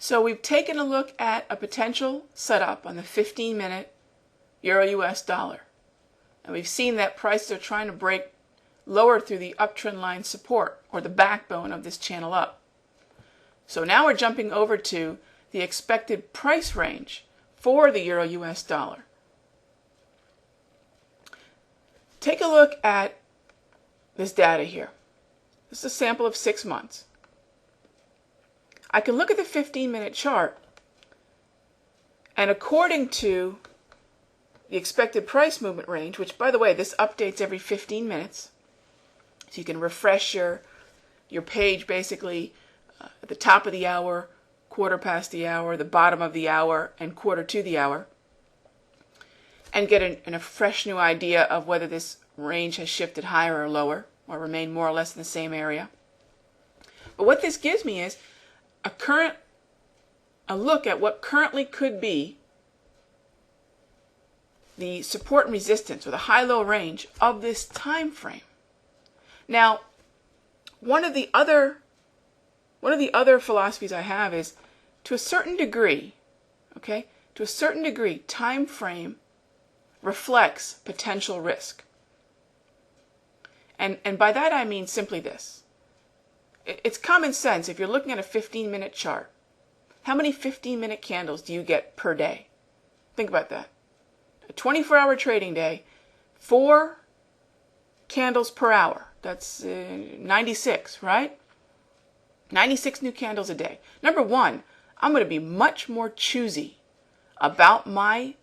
So we've taken a look at a potential setup on the 15-minute Euro-US dollar. And we've seen that prices are trying to break lower through the uptrend line support, or the backbone of this channel up. So now we're jumping over to the expected price range for the Euro-US dollar. Take a look at this data here. This is a sample of 6 months. I can look at the 15-minute chart, and according to the expected price movement range, which, by the way, this updates every 15 minutes, so you can refresh your page basically at the top of the hour, quarter past the hour, the bottom of the hour, and quarter to the hour, and get a fresh new idea of whether this range has shifted higher or lower, or remained more or less in the same area. But what this gives me is a look at what currently could be the support and resistance, or the high-low range of this time frame. Now, one of the other philosophies I have is, to a certain degree, time frame reflects potential risk. And by that I mean simply this. It's common sense. If you're looking at a 15-minute chart, how many 15-minute candles do you get per day? Think about that. A 24-hour trading day, 4 candles per hour. That's 96, right? 96 new candles a day. Number one, I'm going to be much more choosy about my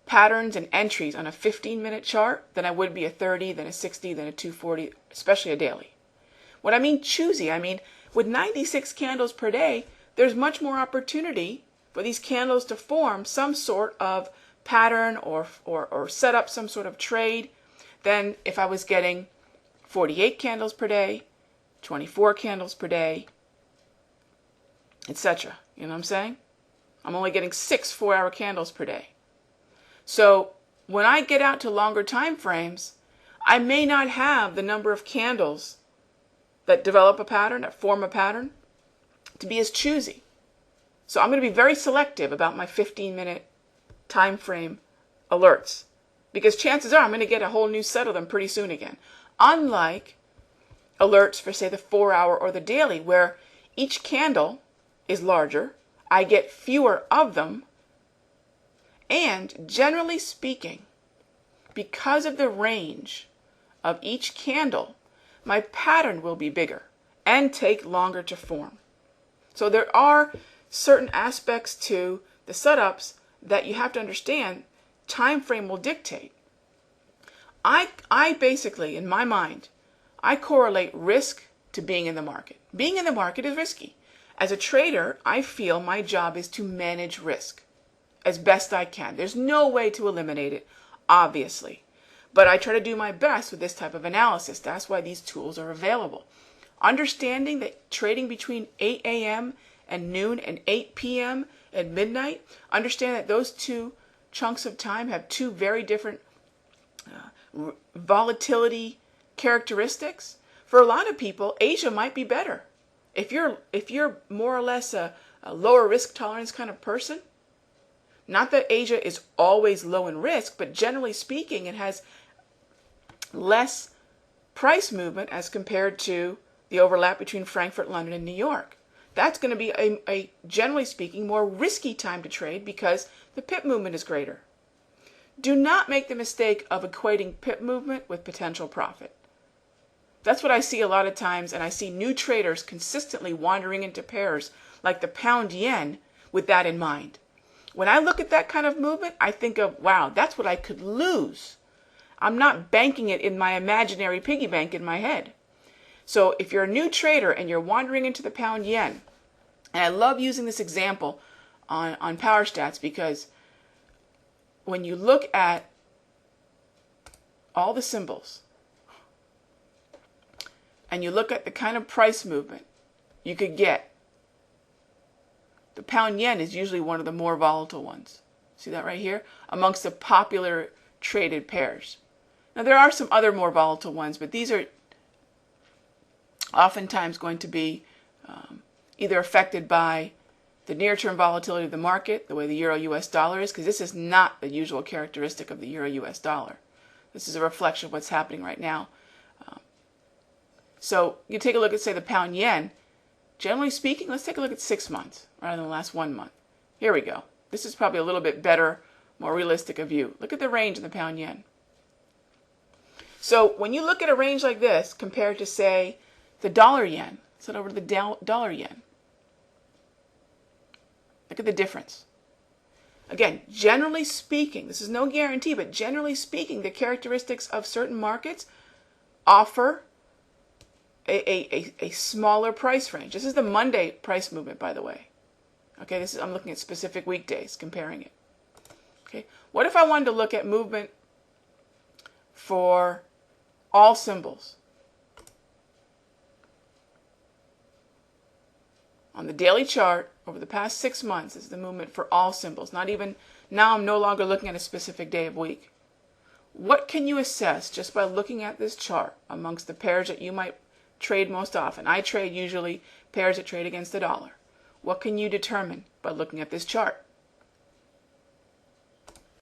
patterns and entries on a 15-minute chart than I would be a 30, then a 60, then a 240, especially a daily. When I mean choosy, I mean with 96 candles per day, there's much more opportunity for these candles to form some sort of pattern or set up some sort of trade than if I was getting 48 candles per day, 24 candles per day, etc. You know what I'm saying? I'm only getting 6 4-hour candles per day. So when I get out to longer time frames, I may not have the number of candles that develop a pattern, that form a pattern, to be as choosy. So I'm going to be very selective about my 15-minute time frame alerts, because chances are I'm going to get a whole new set of them pretty soon again. Unlike alerts for, say, the 4-hour or the daily, where each candle is larger, I get fewer of them, and generally speaking, because of the range of each candle, my pattern will be bigger and take longer to form. So there are certain aspects to the setups that you have to understand time frame will dictate. I basically, in my mind, I correlate risk to being in the market. Being in the market is risky. As a trader, I feel my job is to manage risk as best I can. There's no way to eliminate it, obviously. But I try to do my best with this type of analysis. That's why these tools are available. Understanding that trading between 8 a.m. and noon and 8 p.m. at midnight, understand that those two chunks of time have two very different volatility characteristics. For a lot of people, Asia might be better. If you're more or less a lower risk tolerance kind of person, not that Asia is always low in risk, but generally speaking, it has less price movement as compared to the overlap between Frankfurt, London, and New York. That's going to be a generally speaking, more risky time to trade because the pip movement is greater. Do not make the mistake of equating pip movement with potential profit. That's what I see a lot of times, and I see new traders consistently wandering into pairs like the pound yen with that in mind. When I look at that kind of movement, I think of, wow, that's what I could lose. I'm not banking it in my imaginary piggy bank in my head. So if you're a new trader and you're wandering into the pound yen, and I love using this example on Power Stats because when you look at all the symbols and you look at the kind of price movement you could get, the pound yen is usually one of the more volatile ones. See that right here? Amongst the popular traded pairs. Now there are some other more volatile ones, but these are oftentimes going to be either affected by the near-term volatility of the market, the way the euro-US dollar is, because this is not the usual characteristic of the euro-US dollar. This is a reflection of what's happening right now. So you take a look at, say, the pound yen. Generally speaking, let's take a look at 6 months rather than the last 1 month. Here we go. This is probably a little bit better, more realistic a view. Look at the range in the pound yen. So when you look at a range like this compared to, say, the dollar yen, let's head over to the dollar yen. Look at the difference. Again, generally speaking, this is no guarantee, but generally speaking, the characteristics of certain markets offer a smaller price range. This is the Monday price movement, by the way. Okay, I'm looking at specific weekdays, comparing it. Okay, what if I wanted to look at movement for all symbols? On the daily chart, over the past 6 months, is the movement for all symbols. Not even, now I'm no longer looking at a specific day of week. What can you assess just by looking at this chart amongst the pairs that you might trade most often? I trade usually pairs that trade against the dollar. What can you determine by looking at this chart?